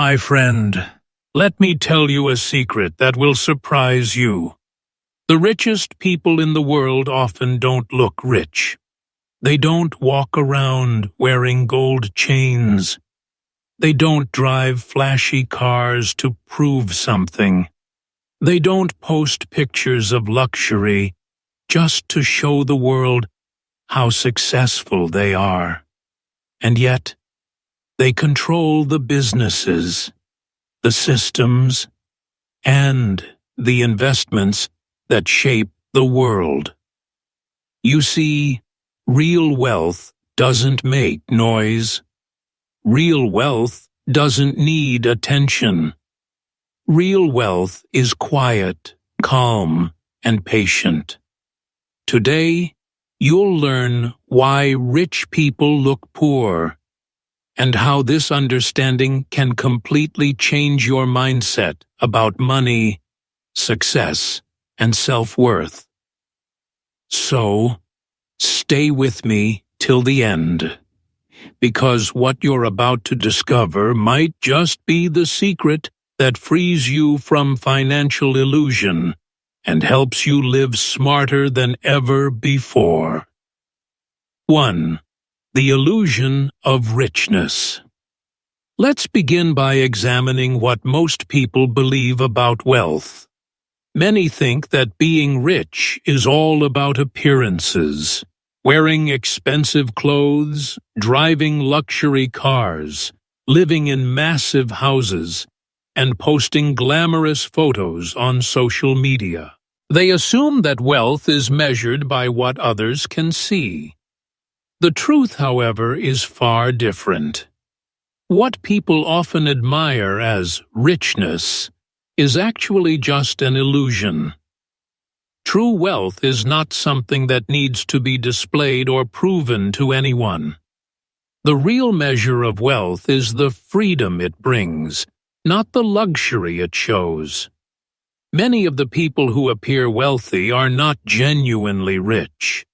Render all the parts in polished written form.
My friend, let me tell you a secret that will surprise you. The richest people in the world often don't look rich. They don't walk around wearing gold chains. They don't drive flashy cars to prove something. They don't post pictures of luxury just to show the world how successful they are. And yet, they control the businesses, the systems, and the investments that shape the world. You see, real wealth doesn't make noise. Real wealth doesn't need attention. Real wealth is quiet, calm, and patient. Today, you'll learn why rich people look poor, and how this understanding can completely change your mindset about money, success, and self-worth. So, stay with me till the end, because what you're about to discover might just be the secret that frees you from financial illusion and helps you live smarter than ever before. 1. The illusion of richness. Let's begin by examining what most people believe about wealth. Many think that being rich is all about appearances, wearing expensive clothes, driving luxury cars, living in massive houses, and posting glamorous photos on social media. They assume that wealth is measured by what others can see. The truth, however, is far different. What people often admire as richness is actually just an illusion. True wealth is not something that needs to be displayed or proven to anyone. The real measure of wealth is the freedom it brings, not the luxury it shows. Many of the people who appear wealthy are not genuinely rich.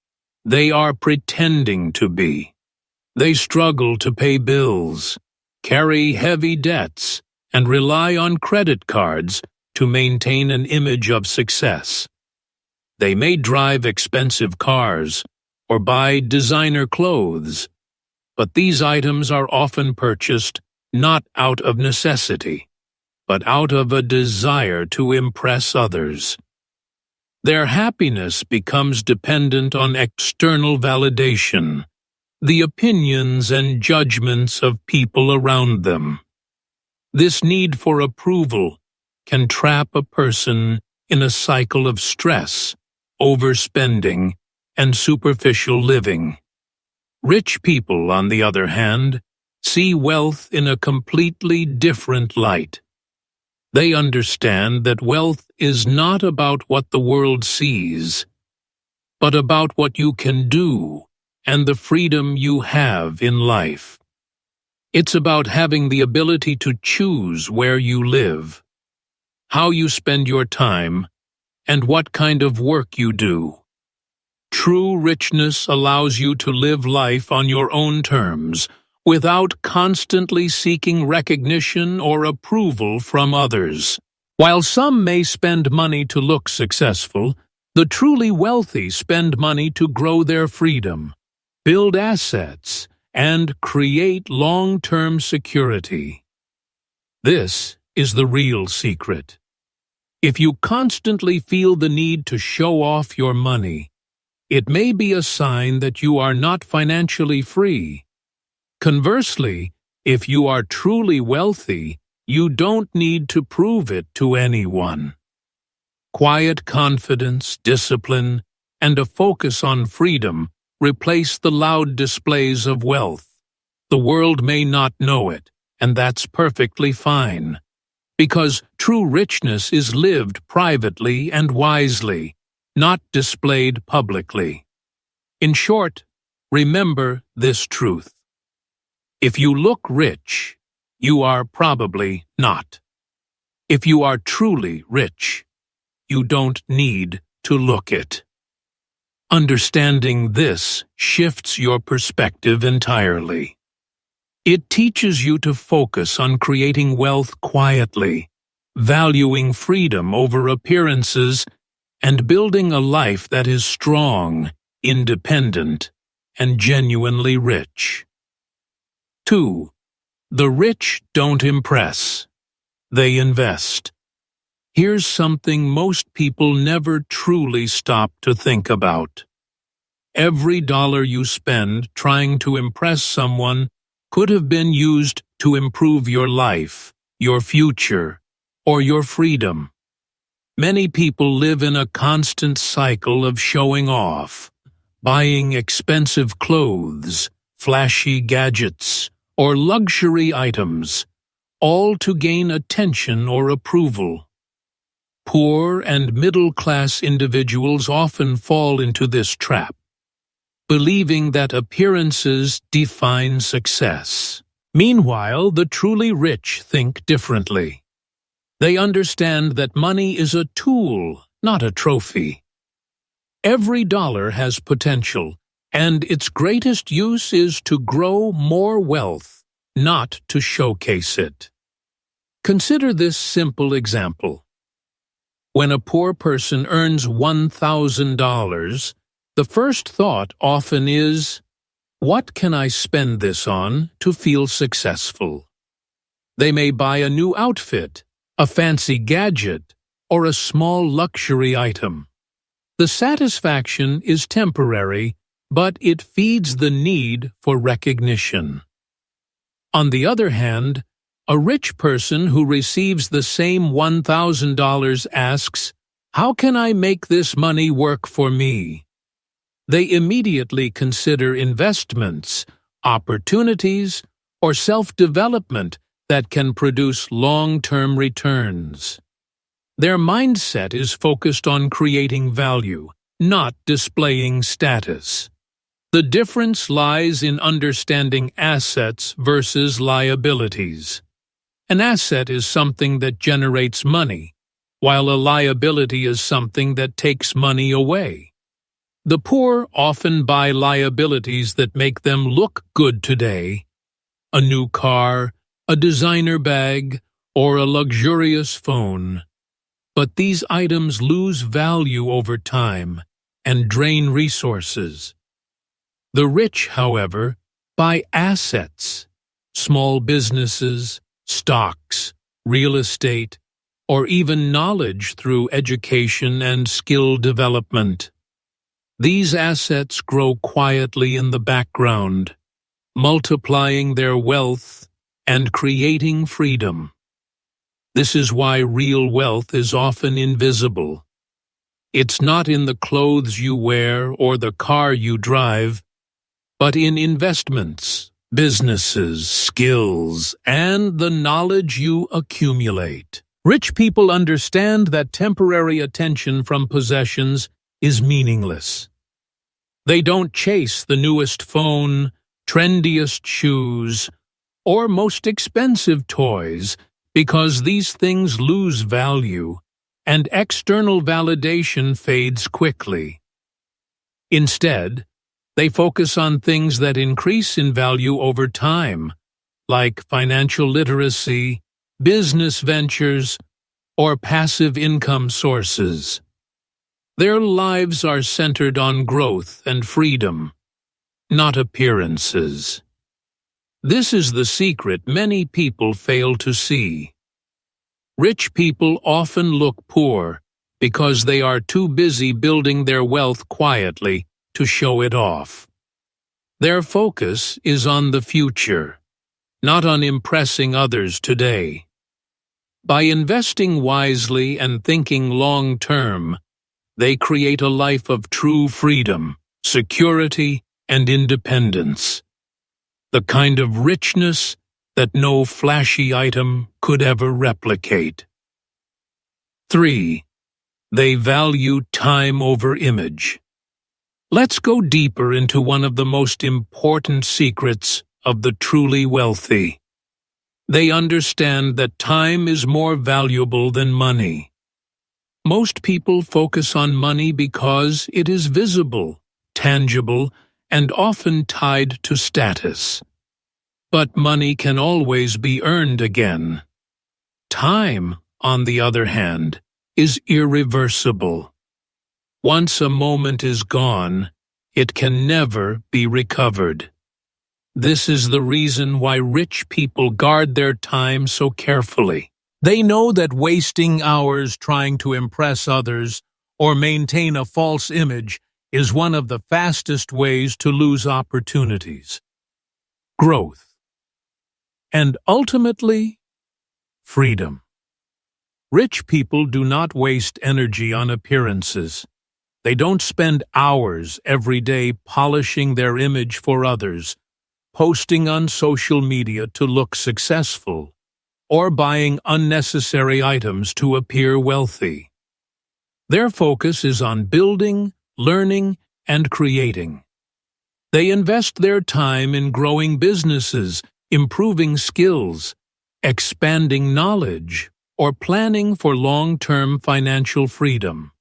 They are pretending to be. They struggle to pay bills, carry heavy debts, and rely on credit cards to maintain an image of success. They may drive expensive cars or buy designer clothes, but these items are often purchased not out of necessity, but out of a desire to impress others. Their happiness becomes dependent on external validation, the opinions and judgments of people around them. This need for approval can trap a person in a cycle of stress, overspending, and superficial living. Rich people, on the other hand, see wealth in a completely different light. They understand that wealth is not about what the world sees, but about what you can do and the freedom you have in life. It's about having the ability to choose where you live, how you spend your time, and what kind of work you do. True richness allows you to live life on your own terms, without constantly seeking recognition or approval from others. While some may spend money to look successful, the truly wealthy spend money to grow their freedom, build assets, and create long-term security. This is the real secret. If you constantly feel the need to show off your money, it may be a sign that you are not financially free. Conversely, if you are truly wealthy, you don't need to prove it to anyone. Quiet confidence, discipline, and a focus on freedom replace the loud displays of wealth. The world may not know it, and that's perfectly fine, because true richness is lived privately and wisely, not displayed publicly. In short, remember this truth. If you look rich, you are probably not. If you are truly rich, you don't need to look it. Understanding this shifts your perspective entirely. It teaches you to focus on creating wealth quietly, valuing freedom over appearances, and building a life that is strong, independent, and genuinely rich. 2. The rich don't impress. They invest. Here's something most people never truly stop to think about. Every dollar you spend trying to impress someone could have been used to improve your life, your future, or your freedom. Many people live in a constant cycle of showing off, buying expensive clothes, flashy gadgets, or luxury items, all to gain attention or approval. Poor and middle-class individuals often fall into this trap, believing that appearances define success. Meanwhile, the truly rich think differently. They understand that money is a tool, not a trophy. Every dollar has potential, and its greatest use is to grow more wealth, not to showcase it. Consider this simple example. When a poor person earns $1,000, the first thought often is, what can I spend this on to feel successful? They may buy a new outfit, a fancy gadget, or a small luxury item. The satisfaction is temporary, but it feeds the need for recognition. On the other hand, a rich person who receives the same $1,000 asks, how can I make this money work for me? They immediately consider investments, opportunities, or self-development that can produce long-term returns. Their mindset is focused on creating value, not displaying status. The difference lies in understanding assets versus liabilities. An asset is something that generates money, while a liability is something that takes money away. The poor often buy liabilities that make them look good today: a new car, a designer bag, or a luxurious phone. But these items lose value over time and drain resources. The rich, however, buy assets, small businesses, stocks, real estate, or even knowledge through education and skill development. These assets grow quietly in the background, multiplying their wealth and creating freedom. This is why real wealth is often invisible. It's not in the clothes you wear or the car you drive, but in investments, businesses, skills, and the knowledge you accumulate. Rich people understand that temporary attention from possessions is meaningless. They don't chase the newest phone, trendiest shoes, or most expensive toys because these things lose value and external validation fades quickly. Instead, they focus on things that increase in value over time, like financial literacy, business ventures, or passive income sources. Their lives are centered on growth and freedom, not appearances. This is the secret many people fail to see. Rich people often look poor because they are too busy building their wealth quietly to show it off. Their focus is on the future, not on impressing others today. By investing wisely and thinking long-term, they create a life of true freedom, security, and independence. The kind of richness that no flashy item could ever replicate. 3. They value time over image. Let's go deeper into one of the most important secrets of the truly wealthy. They understand that time is more valuable than money. Most people focus on money because it is visible, tangible, and often tied to status. But money can always be earned again. Time, on the other hand, is irreversible. Once a moment is gone, it can never be recovered. This is the reason why rich people guard their time so carefully. They know that wasting hours trying to impress others or maintain a false image is one of the fastest ways to lose opportunities, growth, and ultimately, freedom. Rich people do not waste energy on appearances. They don't spend hours every day polishing their image for others, posting on social media to look successful, or buying unnecessary items to appear wealthy. Their focus is on building, learning, and creating. They invest their time in growing businesses, improving skills, expanding knowledge, or planning for long-term financial freedom.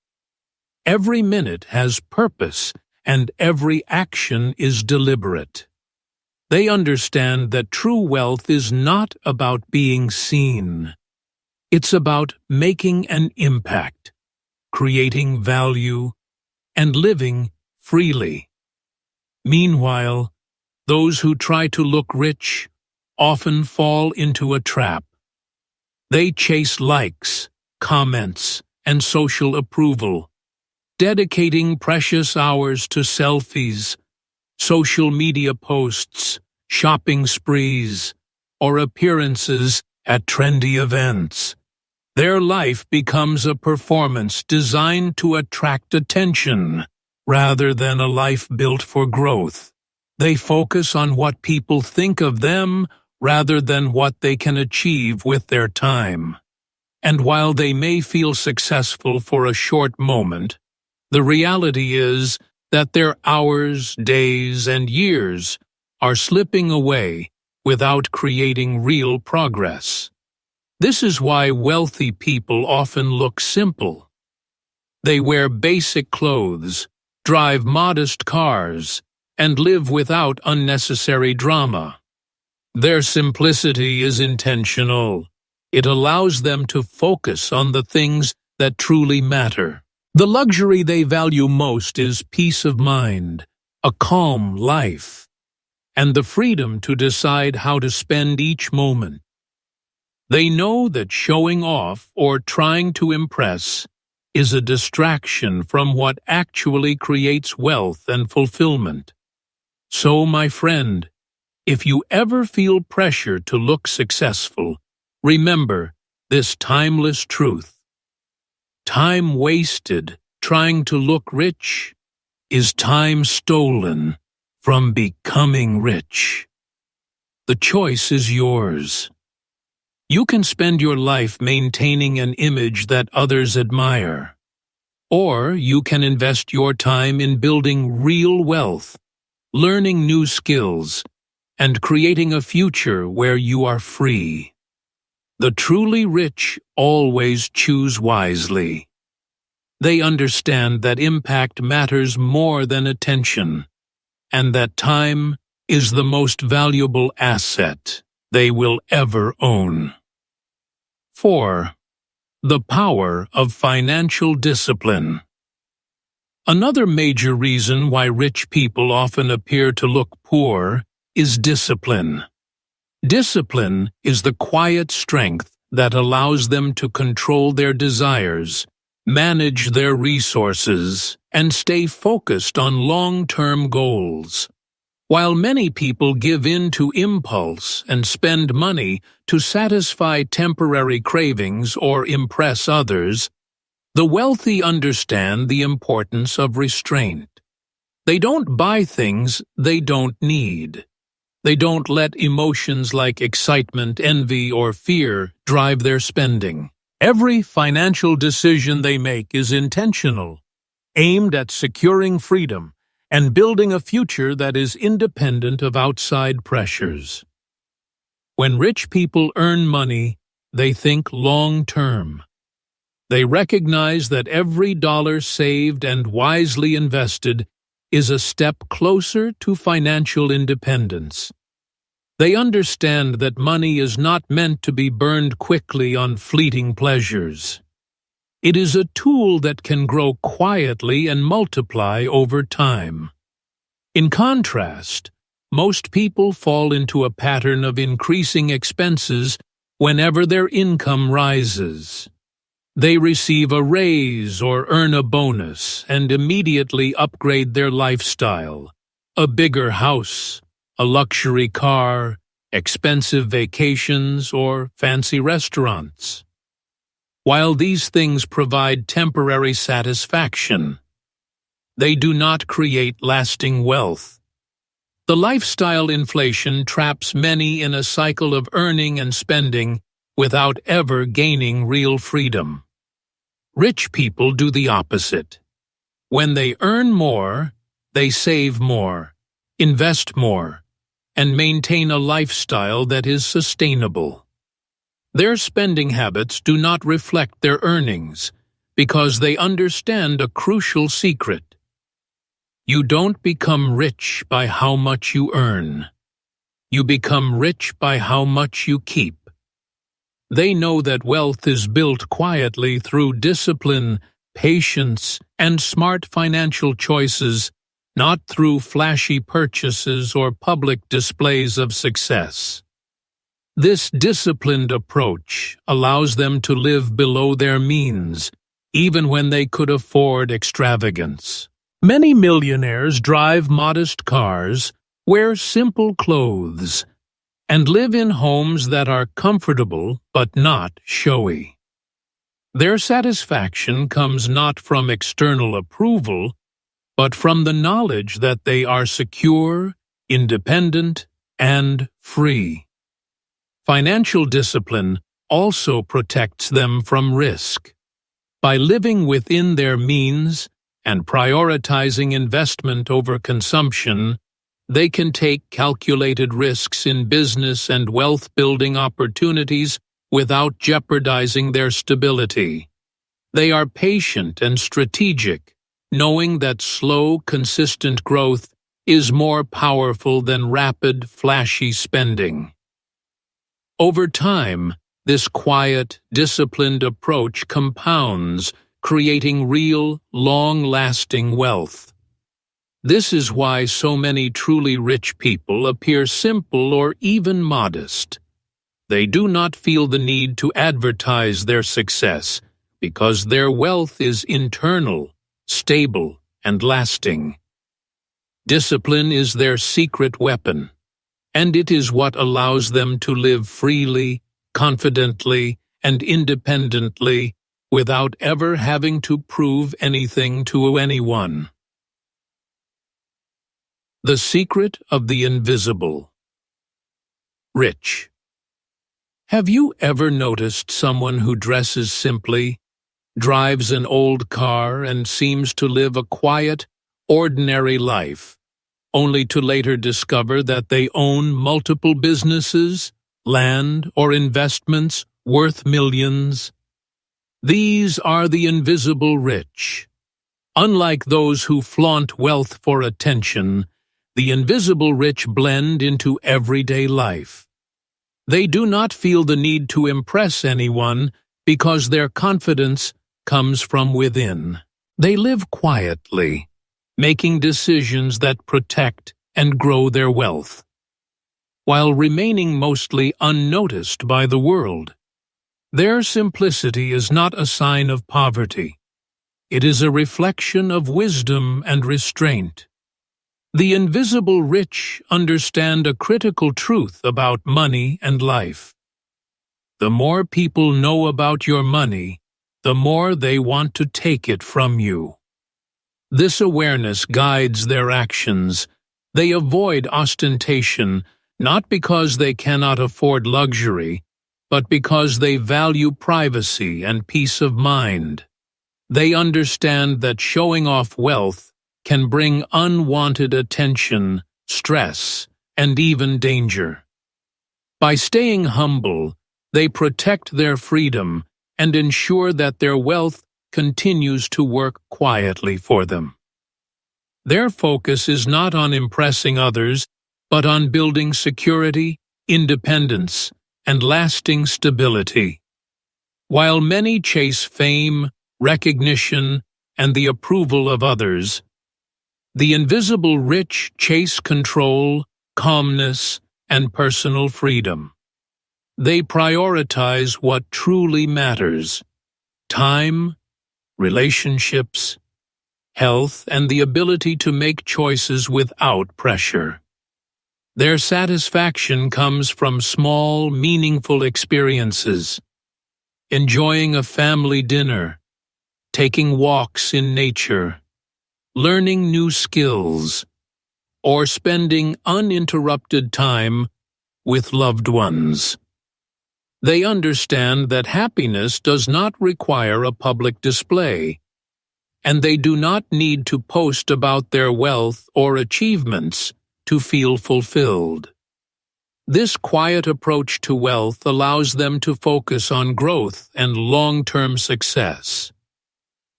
Every minute has purpose, and every action is deliberate. They understand that true wealth is not about being seen. It's about making an impact, creating value, and living freely. Meanwhile, those who try to look rich often fall into a trap. They chase likes, comments, and social approval, dedicating precious hours to selfies, social media posts, shopping sprees, or appearances at trendy events. Their life becomes a performance designed to attract attention, rather than a life built for growth. They focus on what people think of them rather than what they can achieve with their time. And while they may feel successful for a short moment, the reality is that their hours, days, and years are slipping away without creating real progress. This is why wealthy people often look simple. They wear basic clothes, drive modest cars, and live without unnecessary drama. Their simplicity is intentional. It allows them to focus on the things that truly matter. The luxury they value most is peace of mind, a calm life, and the freedom to decide how to spend each moment. They know that showing off or trying to impress is a distraction from what actually creates wealth and fulfillment. So, my friend, if you ever feel pressure to look successful, remember this timeless truth. Time wasted trying to look rich is time stolen from becoming rich. The choice is yours. You can spend your life maintaining an image that others admire, or you can invest your time in building real wealth, learning new skills, and creating a future where you are free. The truly rich always choose wisely. They understand that impact matters more than attention, and that time is the most valuable asset they will ever own. 4. The power of financial discipline. Another major reason why rich people often appear to look poor is discipline. Discipline is the quiet strength that allows them to control their desires, manage their resources, and stay focused on long-term goals. While many people give in to impulse and spend money to satisfy temporary cravings or impress others, the wealthy understand the importance of restraint. They don't buy things they don't need. They don't let emotions like excitement, envy, or fear drive their spending. Every financial decision they make is intentional, aimed at securing freedom and building a future that is independent of outside pressures. When rich people earn money, they think long-term. They recognize that every dollar saved and wisely invested is a step closer to financial independence. They understand that money is not meant to be burned quickly on fleeting pleasures. It is a tool that can grow quietly and multiply over time. In contrast, most people fall into a pattern of increasing expenses whenever their income rises. They receive a raise or earn a bonus and immediately upgrade their lifestyle. A bigger house, a luxury car, expensive vacations, or fancy restaurants. While these things provide temporary satisfaction, they do not create lasting wealth. The lifestyle inflation traps many in a cycle of earning and spending without ever gaining real freedom. Rich people do the opposite. When they earn more, they save more, invest more, and maintain a lifestyle that is sustainable. Their spending habits do not reflect their earnings because they understand a crucial secret. You don't become rich by how much you earn. You become rich by how much you keep. They know that wealth is built quietly through discipline, patience, and smart financial choices, not through flashy purchases or public displays of success. This disciplined approach allows them to live below their means, even when they could afford extravagance. Many millionaires drive modest cars, wear simple clothes, and live in homes that are comfortable but not showy. Their satisfaction comes not from external approval, but from the knowledge that they are secure, independent, and free. Financial discipline also protects them from risk. By living within their means and prioritizing investment over consumption, they can take calculated risks in business and wealth-building opportunities without jeopardizing their stability. They are patient and strategic, knowing that slow, consistent growth is more powerful than rapid, flashy spending. Over time, this quiet, disciplined approach compounds, creating real, long-lasting wealth. This is why so many truly rich people appear simple or even modest. They do not feel the need to advertise their success because their wealth is internal, stable, and lasting. Discipline is their secret weapon, and it is what allows them to live freely, confidently, and independently without ever having to prove anything to anyone. The secret of the invisible. Rich. Have you ever noticed someone who dresses simply, drives an old car, and seems to live a quiet, ordinary life, only to later discover that they own multiple businesses, land, or investments worth millions? These are the invisible rich. Unlike those who flaunt wealth for attention, the invisible rich blend into everyday life. They do not feel the need to impress anyone because their confidence comes from within. They live quietly, making decisions that protect and grow their wealth, while remaining mostly unnoticed by the world. Their simplicity is not a sign of poverty. It is a reflection of wisdom and restraint. The invisible rich understand a critical truth about money and life. The more people know about your money, the more they want to take it from you. This awareness guides their actions. They avoid ostentation, not because they cannot afford luxury, but because they value privacy and peace of mind. They understand that showing off wealth can bring unwanted attention, stress, and even danger. By staying humble, they protect their freedom and ensure that their wealth continues to work quietly for them. Their focus is not on impressing others, but on building security, independence, and lasting stability. While many chase fame, recognition, and the approval of others, the invisible rich chase control, calmness, and personal freedom. They prioritize what truly matters: time, relationships, health, and the ability to make choices without pressure. Their satisfaction comes from small, meaningful experiences: enjoying a family dinner, taking walks in nature, learning new skills, or spending uninterrupted time with loved ones. They understand that happiness does not require a public display, and they do not need to post about their wealth or achievements to feel fulfilled. This quiet approach to wealth allows them to focus on growth and long-term success.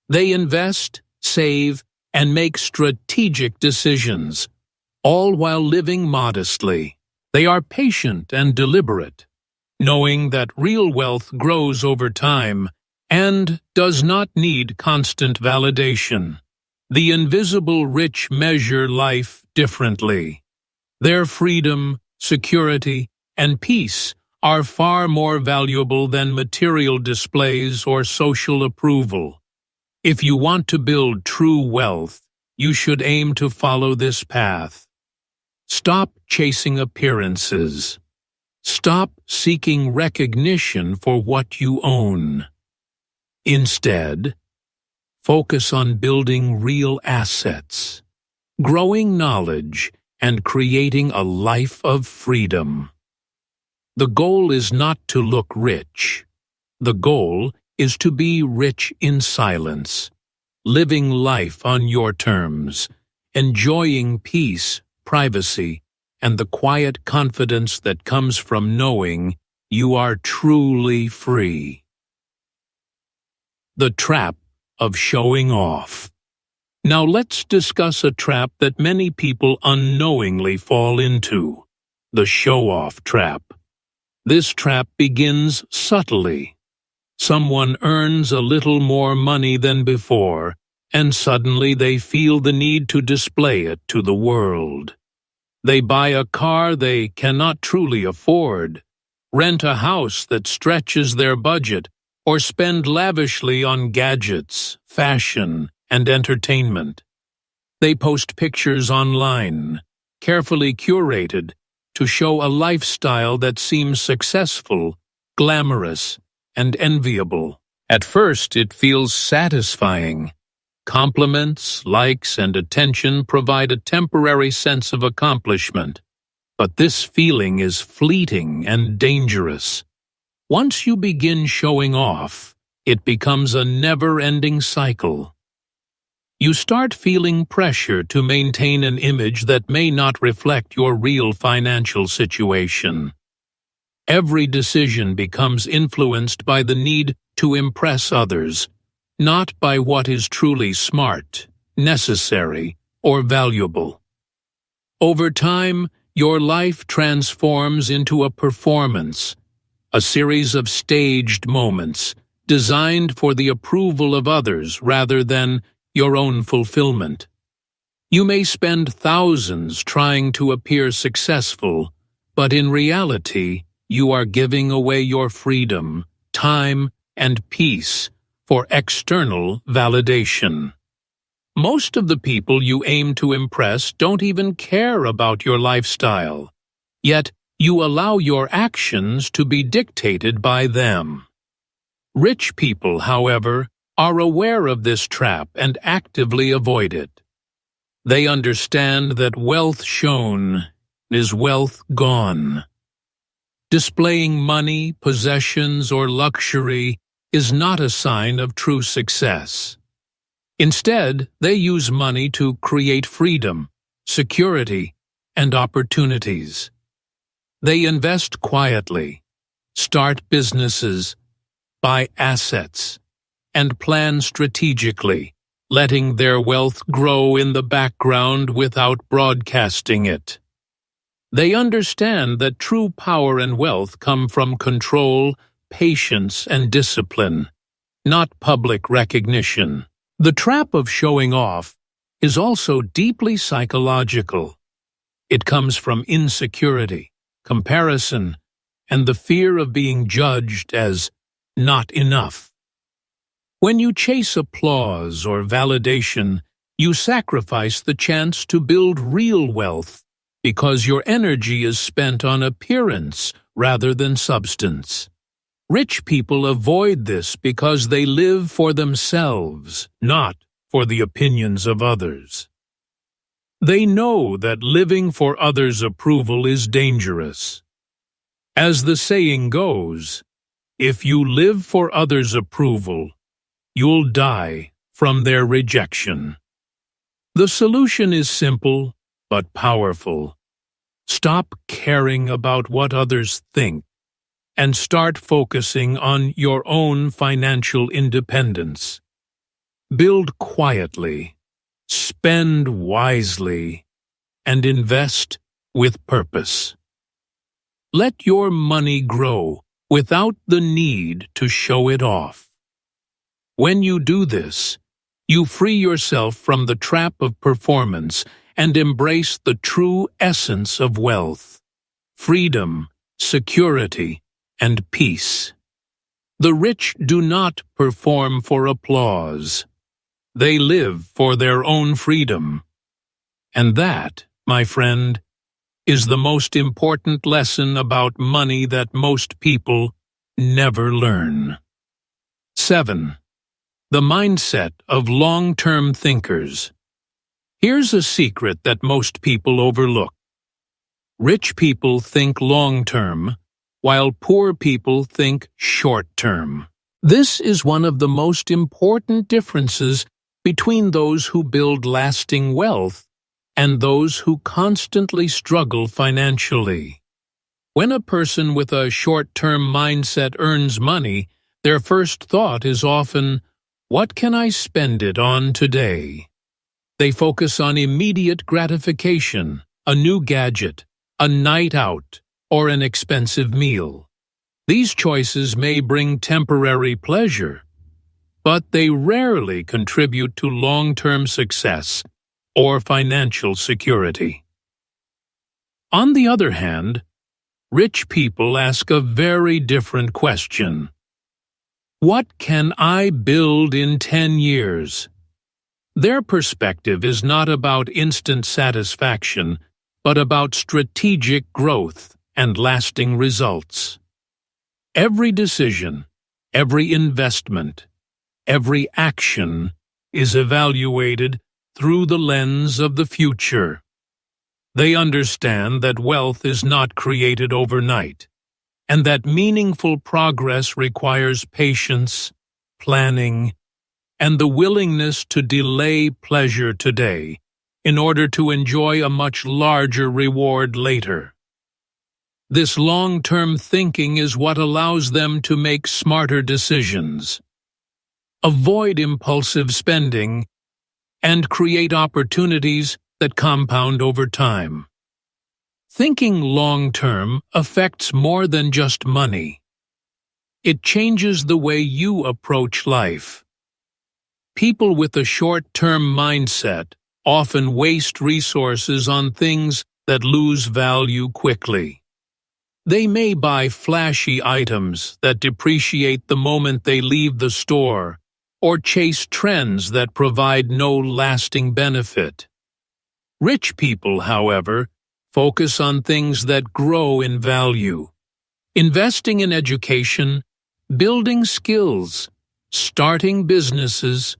They invest, save, and make strategic decisions, all while living modestly. They are patient and deliberate, knowing that real wealth grows over time and does not need constant validation. The invisible rich measure life differently. Their freedom, security, and peace are far more valuable than material displays or social approval. If you want to build true wealth, you should aim to follow this path. Stop chasing appearances. Stop seeking recognition for what you own. Instead, focus on building real assets, growing knowledge, and creating a life of freedom. The goal is not to look rich. The goal is to be rich in silence, living life on your terms, enjoying peace, privacy, and the quiet confidence that comes from knowing you are truly free. The trap of showing off. Now let's discuss a trap that many people unknowingly fall into: the show-off trap. This trap begins subtly. Someone earns a little more money than before, and suddenly they feel the need to display it to the world. They buy a car they cannot truly afford, rent a house that stretches their budget, or spend lavishly on gadgets, fashion, and entertainment. They post pictures online, carefully curated, to show a lifestyle that seems successful, glamorous, and enviable. At first, it feels satisfying. Compliments, likes, and attention provide a temporary sense of accomplishment. But this feeling is fleeting and dangerous. Once you begin showing off, it becomes a never-ending cycle. You start feeling pressure to maintain an image that may not reflect your real financial situation. Every decision becomes influenced by the need to impress others, not by what is truly smart, necessary, or valuable. Over time, your life transforms into a performance, a series of staged moments designed for the approval of others rather than your own fulfillment. You may spend thousands trying to appear successful, but in reality, you are giving away your freedom, time, and peace for external validation. Most of the people you aim to impress don't even care about your lifestyle, yet you allow your actions to be dictated by them. Rich people, however, are aware of this trap and actively avoid it. They understand that wealth shown is wealth gone. Displaying money, possessions, or luxury is not a sign of true success. Instead, they use money to create freedom, security, and opportunities. They invest quietly, start businesses, buy assets, and plan strategically, letting their wealth grow in the background without broadcasting it. They understand that true power and wealth come from control, patience, and discipline, not public recognition. The trap of showing off is also deeply psychological. It comes from insecurity, comparison, and the fear of being judged as not enough. When you chase applause or validation, you sacrifice the chance to build real wealth because your energy is spent on appearance rather than substance. Rich people avoid this because they live for themselves, not for the opinions of others. They know that living for others' approval is dangerous. As the saying goes, if you live for others' approval, you'll die from their rejection. The solution is simple but powerful. Stop caring about what others think and start focusing on your own financial independence. Build quietly, spend wisely, and invest with purpose. Let your money grow without the need to show it off. When you do this, you free yourself from the trap of performance and embrace the true essence of wealth: freedom, security, and peace. The rich do not perform for applause. They live for their own freedom. And that, my friend, is the most important lesson about money that most people never learn. 7. The mindset of long-term thinkers. Here's a secret that most people overlook. Rich people think long-term, while poor people think short-term. This is one of the most important differences between those who build lasting wealth and those who constantly struggle financially. When a person with a short-term mindset earns money, their first thought is often, "What can I spend it on today?" They focus on immediate gratification, a new gadget, a night out, or an expensive meal. These choices may bring temporary pleasure, but they rarely contribute to long-term success or financial security. On the other hand, rich people ask a very different question. What can I build in 10 years? Their perspective is not about instant satisfaction, but about strategic growth and lasting results. Every decision, every investment, every action is evaluated through the lens of the future. They understand that wealth is not created overnight, and that meaningful progress requires patience, planning, and the willingness to delay pleasure today in order to enjoy a much larger reward later. This long-term thinking is what allows them to make smarter decisions, avoid impulsive spending, and create opportunities that compound over time. Thinking long-term affects more than just money. It changes the way you approach life. People with a short-term mindset often waste resources on things that lose value quickly. They may buy flashy items that depreciate the moment they leave the store, or chase trends that provide no lasting benefit. Rich people, however, focus on things that grow in value. Investing in education, building skills, starting businesses,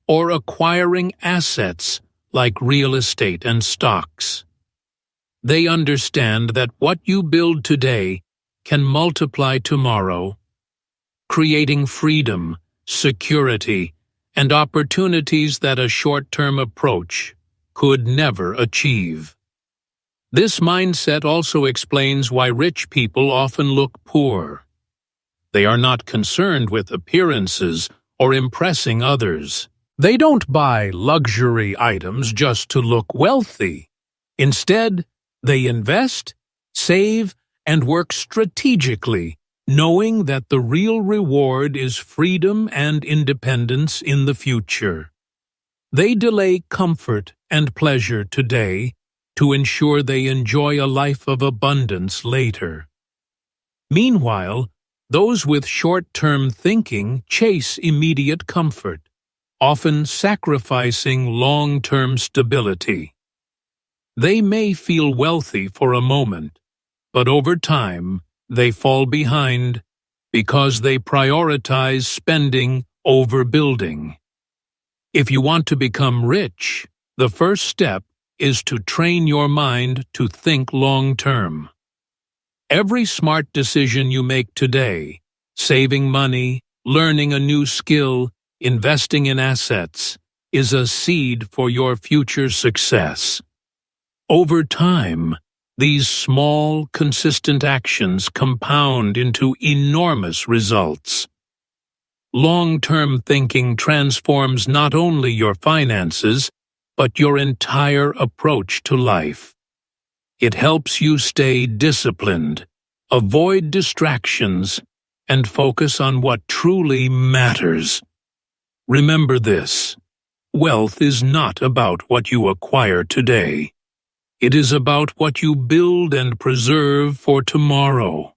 or acquiring assets like real estate and stocks. They understand that what you build today can multiply tomorrow, creating freedom, security, and opportunities that a short-term approach could never achieve. This mindset also explains why rich people often look poor. They are not concerned with appearances or impressing others. They don't buy luxury items just to look wealthy. Instead, They invest, save, and work strategically, knowing that the real reward is freedom and independence in the future. They delay comfort and pleasure today to ensure they enjoy a life of abundance later. Meanwhile, those with short-term thinking chase immediate comfort, often sacrificing long-term stability. They may feel wealthy for a moment, but over time they fall behind because they prioritize spending over building. If you want to become rich, the first step is to train your mind to think long-term. Every smart decision you make today, saving money, learning a new skill, investing in assets, is a seed for your future success. Over time, these small, consistent actions compound into enormous results. Long-term thinking transforms not only your finances, but your entire approach to life. It helps you stay disciplined, avoid distractions, and focus on what truly matters. Remember this: wealth is not about what you acquire today. It is about what you build and preserve for tomorrow.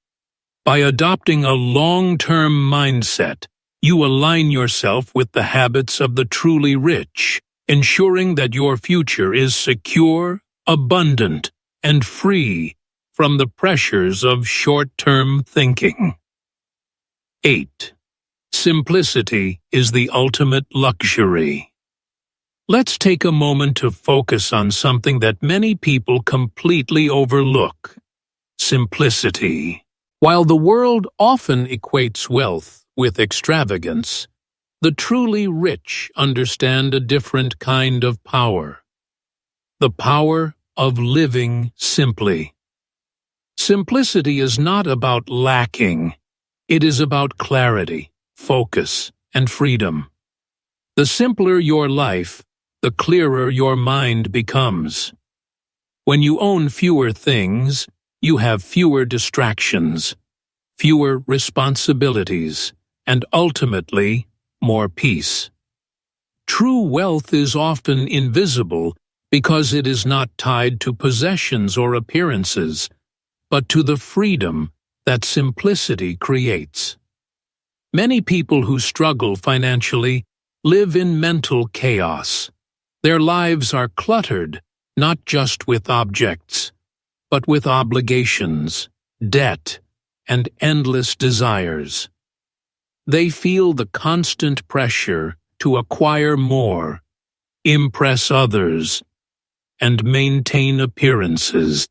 By adopting a long-term mindset, you align yourself with the habits of the truly rich, ensuring that your future is secure, abundant, and free from the pressures of short-term thinking. 8. Simplicity is the ultimate luxury. Let's take a moment to focus on something that many people completely overlook: simplicity. While the world often equates wealth with extravagance, the truly rich understand a different kind of power: the power of living simply. Simplicity is not about lacking. It is about clarity, focus, and freedom. The simpler your life, the clearer your mind becomes. When you own fewer things, you have fewer distractions, fewer responsibilities, and ultimately, more peace. True wealth is often invisible because it is not tied to possessions or appearances, but to the freedom that simplicity creates. Many people who struggle financially live in mental chaos. Their lives are cluttered not just with objects, but with obligations, debt, and endless desires. They feel the constant pressure to acquire more, impress others, and maintain appearances.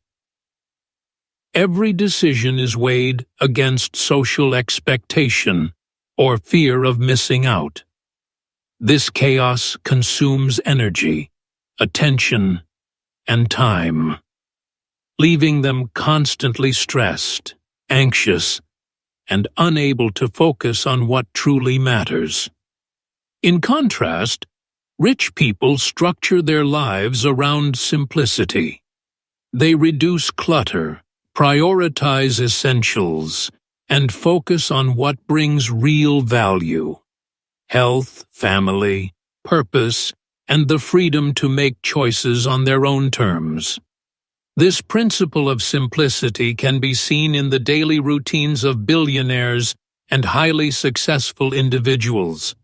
Every decision is weighed against social expectation or fear of missing out. This chaos consumes energy, attention, and time, leaving them constantly stressed, anxious, and unable to focus on what truly matters. In contrast, rich people structure their lives around simplicity. They reduce clutter, prioritize essentials, and focus on what brings real value: health, family, purpose, and the freedom to make choices on their own terms. This principle of simplicity can be seen in the daily routines of billionaires and highly successful individuals.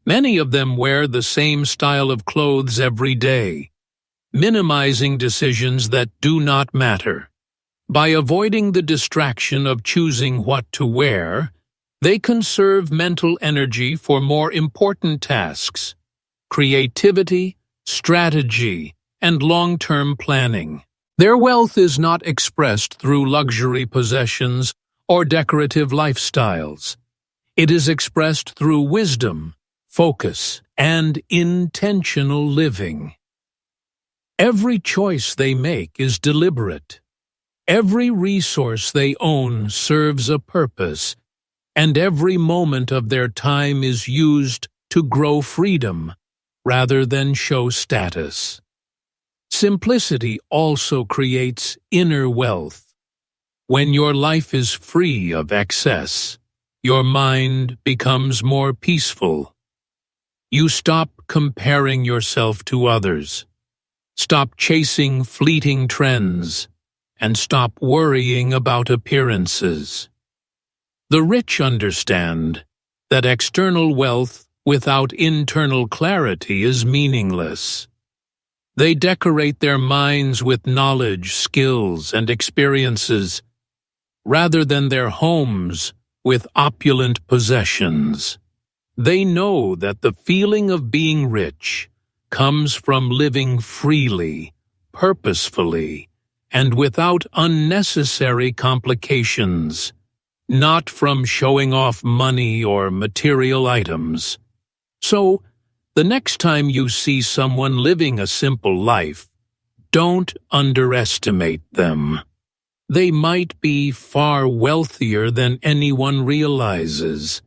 Many of them wear the same style of clothes every day, minimizing decisions that do not matter. By avoiding the distraction of choosing what to wear, they conserve mental energy for more important tasks: creativity, strategy, and long-term planning. Their wealth is not expressed through luxury possessions or decorative lifestyles. It is expressed through wisdom, focus, and intentional living. Every choice they make is deliberate. Every resource they own serves a purpose, and every moment of their time is used to grow freedom rather than show status. Simplicity also creates inner wealth. When your life is free of excess, your mind becomes more peaceful. You stop comparing yourself to others, stop chasing fleeting trends, and stop worrying about appearances. The rich understand that external wealth without internal clarity is meaningless. They decorate their minds with knowledge, skills, and experiences, rather than their homes with opulent possessions. They know that the feeling of being rich comes from living freely, purposefully, and without unnecessary complications, not from showing off money or material items. So, the next time you see someone living a simple life, don't underestimate them. They might be far wealthier than anyone realizes.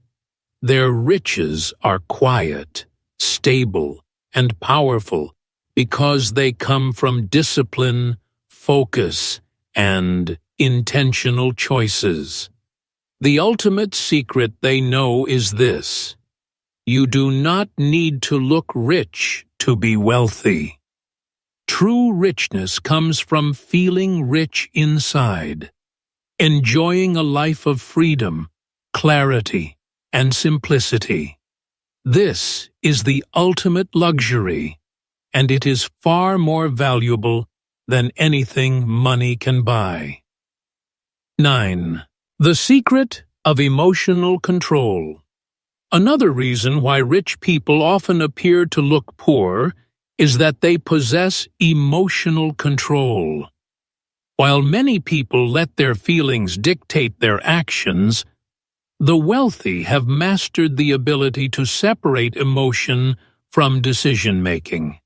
Their riches are quiet, stable, and powerful because they come from discipline, focus, and intentional choices. The ultimate secret they know is this: you do not need to look rich to be wealthy. True richness comes from feeling rich inside, enjoying a life of freedom, clarity, and simplicity. This is the ultimate luxury, and it is far more valuable than anything money can buy. 9. The secret of emotional control. Another reason why rich people often appear to look poor is that they possess emotional control. While many people let their feelings dictate their actions, the wealthy have mastered the ability to separate emotion from decision-making.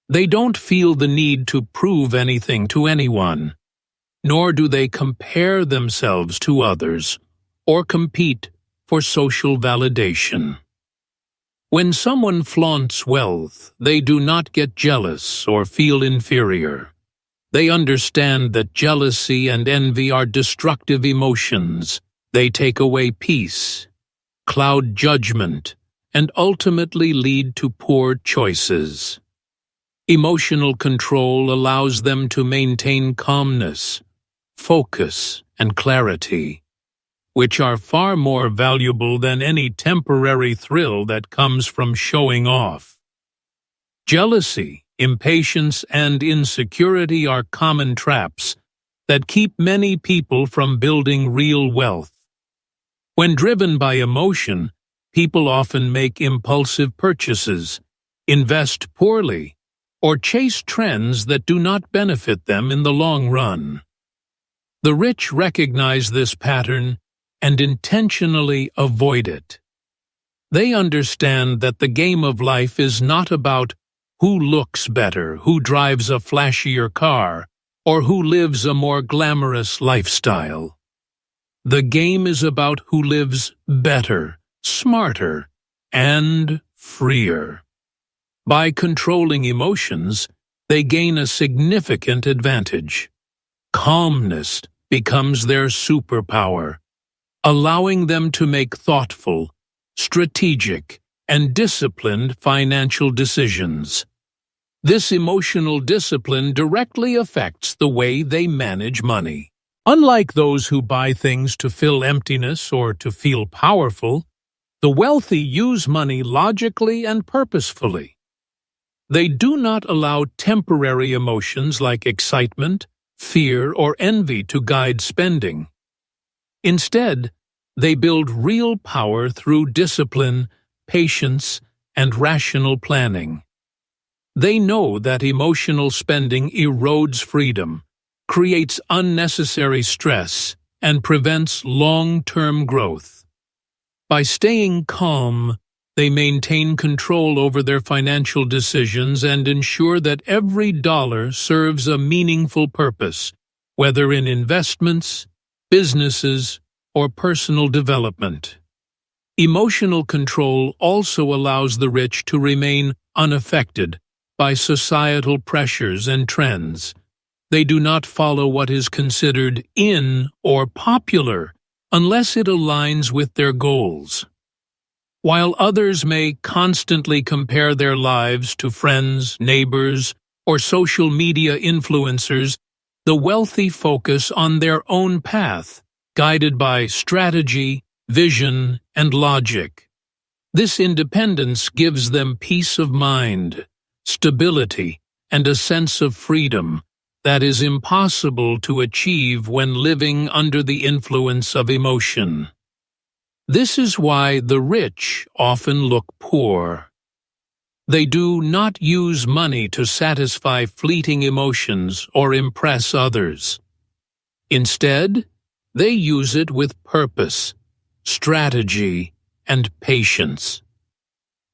They don't feel the need to prove anything to anyone, nor do they compare themselves to others or compete for social validation. When someone flaunts wealth, they do not get jealous or feel inferior. They understand that jealousy and envy are destructive emotions. They take away peace, cloud judgment, and ultimately lead to poor choices. Emotional control allows them to maintain calmness, focus, and clarity, which are far more valuable than any temporary thrill that comes from showing off. Jealousy, impatience, and insecurity are common traps that keep many people from building real wealth. When driven by emotion, people often make impulsive purchases, invest poorly, or chase trends that do not benefit them in the long run. The rich recognize this pattern and intentionally avoid it. They understand that the game of life is not about who looks better, who drives a flashier car, or who lives a more glamorous lifestyle. The game is about who lives better, smarter, and freer. By controlling emotions, they gain a significant advantage. Calmness becomes their superpower, allowing them to make thoughtful, strategic, and disciplined financial decisions. This emotional discipline directly affects the way they manage money. Unlike those who buy things to fill emptiness or to feel powerful, the wealthy use money logically and purposefully. They do not allow temporary emotions like excitement, fear, or envy to guide spending. Instead, they build real power through discipline, patience, and rational planning. They know that emotional spending erodes freedom, creates unnecessary stress, and prevents long-term growth. By staying calm, they maintain control over their financial decisions and ensure that every dollar serves a meaningful purpose, whether in investments, businesses, or personal development. Emotional control also allows the rich to remain unaffected by societal pressures and trends. They do not follow what is considered in or popular unless it aligns with their goals. While others may constantly compare their lives to friends, neighbors, or social media influencers, the wealthy focus on their own path, guided by strategy, vision, and logic. This independence gives them peace of mind, stability, and a sense of freedom that is impossible to achieve when living under the influence of emotion. This is why the rich often look poor. They do not use money to satisfy fleeting emotions or impress others. Instead, they use it with purpose, strategy, and patience.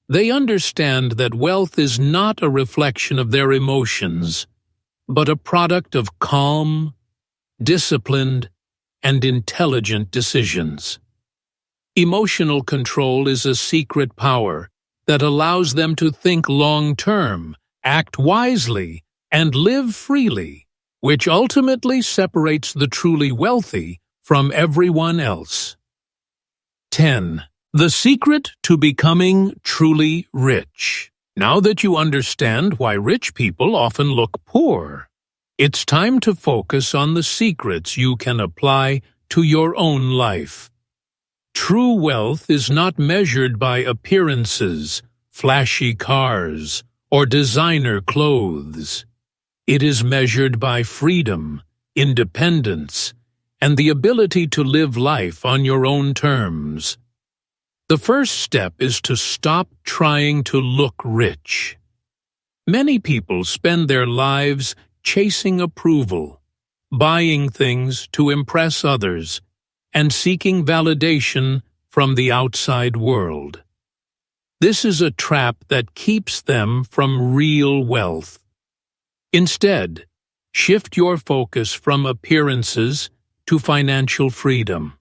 They understand that wealth is not a reflection of their emotions, but a product of calm, disciplined, and intelligent decisions. Emotional control is a secret power that allows them to think long-term, act wisely, and live freely, which ultimately separates the truly wealthy from everyone else. 10. The secret to becoming truly rich. Now that you understand why rich people often look poor, it's time to focus on the secrets you can apply to your own life. True wealth is not measured by appearances, flashy cars, or designer clothes. It is measured by freedom, independence, and the ability to live life on your own terms. The first step is to stop trying to look rich. Many people spend their lives chasing approval, buying things to impress others, and seeking validation from the outside world. This is a trap that keeps them from real wealth. Instead, shift your focus from appearances to financial freedom.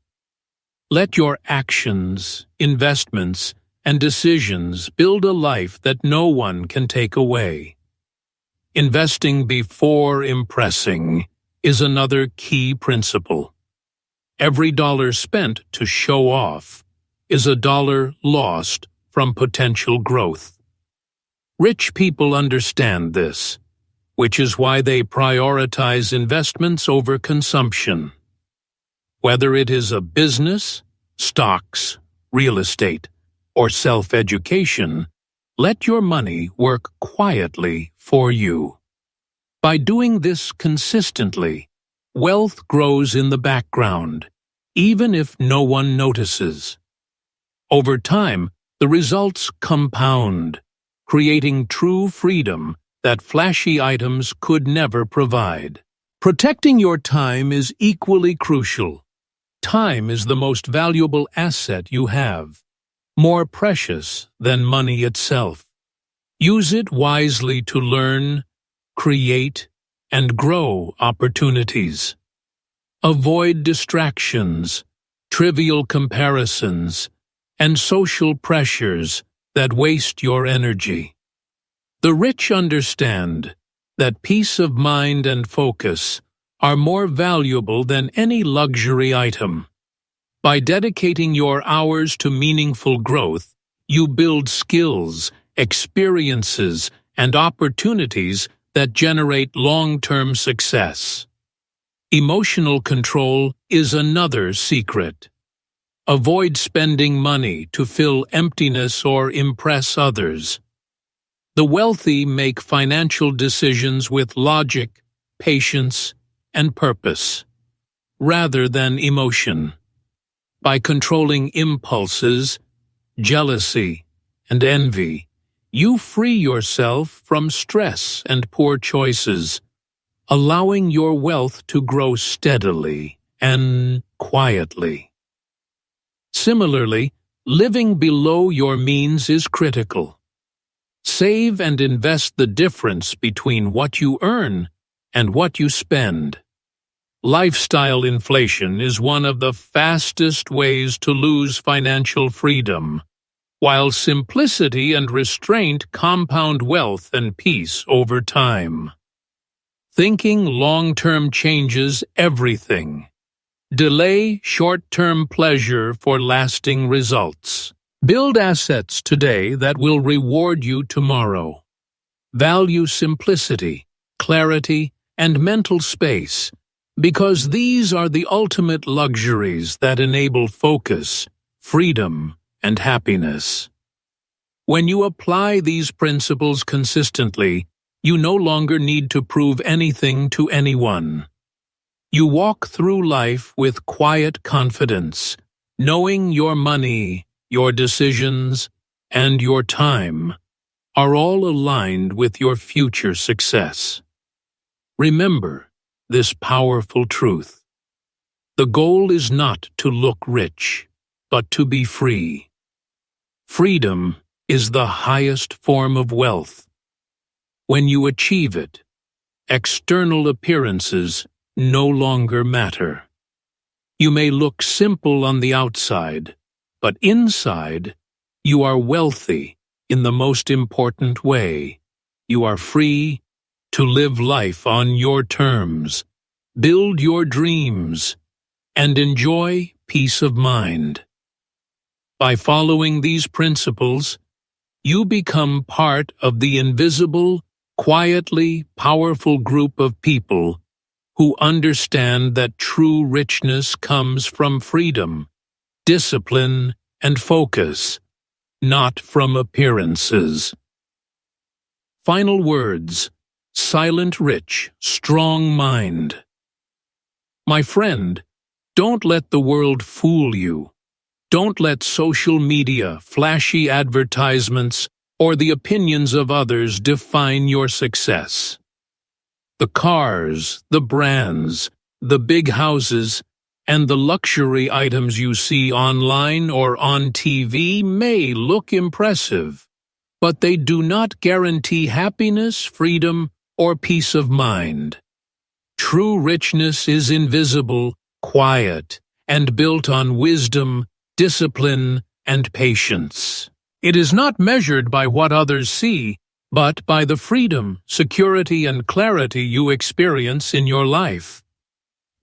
Let your actions, investments, and decisions build a life that no one can take away. Investing before impressing is another key principle. Every dollar spent to show off is a dollar lost from potential growth. Rich people understand this, which is why they prioritize investments over consumption. Whether it is a business, stocks, real estate, or self-education, let your money work quietly for you. By doing this consistently, wealth grows in the background, even if no one notices. Over time, the results compound, creating true freedom that flashy items could never provide. Protecting your time is equally crucial. Time is the most valuable asset you have, more precious than money itself. Use it wisely to learn, create, and grow opportunities. Avoid distractions, trivial comparisons, and social pressures that waste your energy. The rich understand that peace of mind and focus are more valuable than any luxury item. By dedicating your hours to meaningful growth, you build skills, experiences, and opportunities that generate long-term success. Emotional control is another secret. Avoid spending money to fill emptiness or impress others. The wealthy make financial decisions with logic, patience, and purpose, rather than emotion. By controlling impulses, jealousy, and envy, you free yourself from stress and poor choices, allowing your wealth to grow steadily and quietly. Similarly, living below your means is critical. Save and invest the difference between what you earn and what you spend. Lifestyle inflation is one of the fastest ways to lose financial freedom. while simplicity and restraint compound wealth and peace over time. Thinking long-term changes everything. Delay short-term pleasure for lasting results. Build assets today that will reward you tomorrow. Value simplicity, clarity, and mental space, because these are the ultimate luxuries that enable focus, freedom, and happiness. When you apply these principles consistently, you no longer need to prove anything to anyone. You walk through life with quiet confidence, knowing your money, your decisions, and your time are all aligned with your future success. Remember this powerful truth. The goal is not to look rich, but to be free. Freedom is the highest form of wealth. When you achieve it, external appearances no longer matter. You may look simple on the outside, but inside, you are wealthy in the most important way. You are free to live life on your terms, build your dreams, and enjoy peace of mind. By following these principles, you become part of the invisible, quietly powerful group of people who understand that true richness comes from freedom, discipline, and focus, not from appearances. Final words: silent rich, strong mind. My friend, don't let the world fool you. Don't let social media, flashy advertisements, or the opinions of others define your success. The cars, the brands, the big houses, and the luxury items you see online or on TV may look impressive, but they do not guarantee happiness, freedom, or peace of mind. True richness is invisible, quiet, and built on wisdom, discipline, and patience. It is not measured by what others see, but by the freedom, security, and clarity you experience in your life.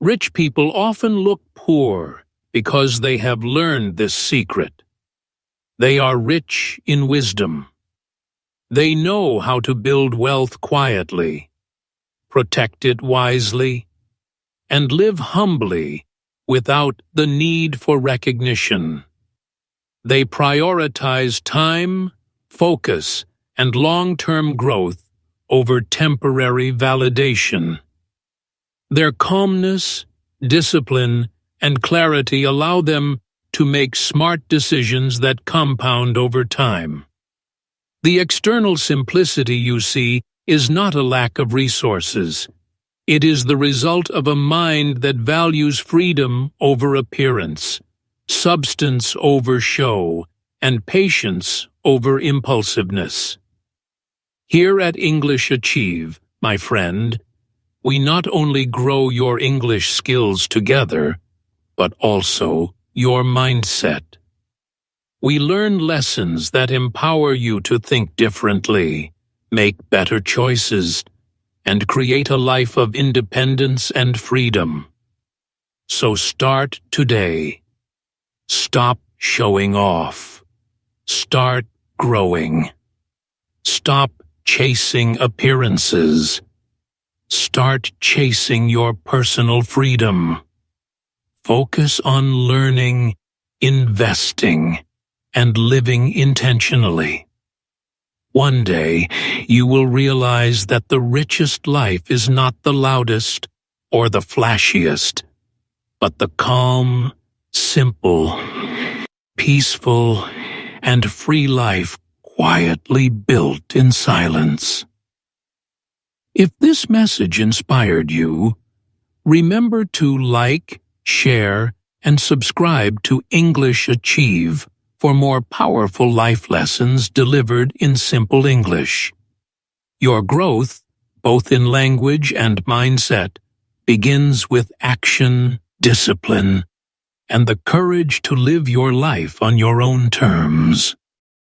Rich people often look poor because they have learned this secret. They are rich in wisdom. They know how to build wealth quietly, protect it wisely, and live humbly without the need for recognition. They prioritize time, focus, and long-term growth over temporary validation. Their calmness, discipline, and clarity allow them to make smart decisions that compound over time. The external simplicity you see is not a lack of resources. It is the result of a mind that values freedom over appearance, substance over show, and patience over impulsiveness. Here at English Achieve, my friend, we not only grow your English skills together, but also your mindset. We learn lessons that empower you to think differently, make better choices, and create a life of independence and freedom. So start today. Stop showing off. Start growing. Stop chasing appearances. Start chasing your personal freedom. Focus on learning, investing, and living intentionally. One day, you will realize that the richest life is not the loudest or the flashiest, but the calm, simple, peaceful, and free life quietly built in silence. If this message inspired you, remember to like, share, and subscribe to English Achieve for more powerful life lessons delivered in simple English. Your growth, both in language and mindset, begins with action, discipline, and the courage to live your life on your own terms.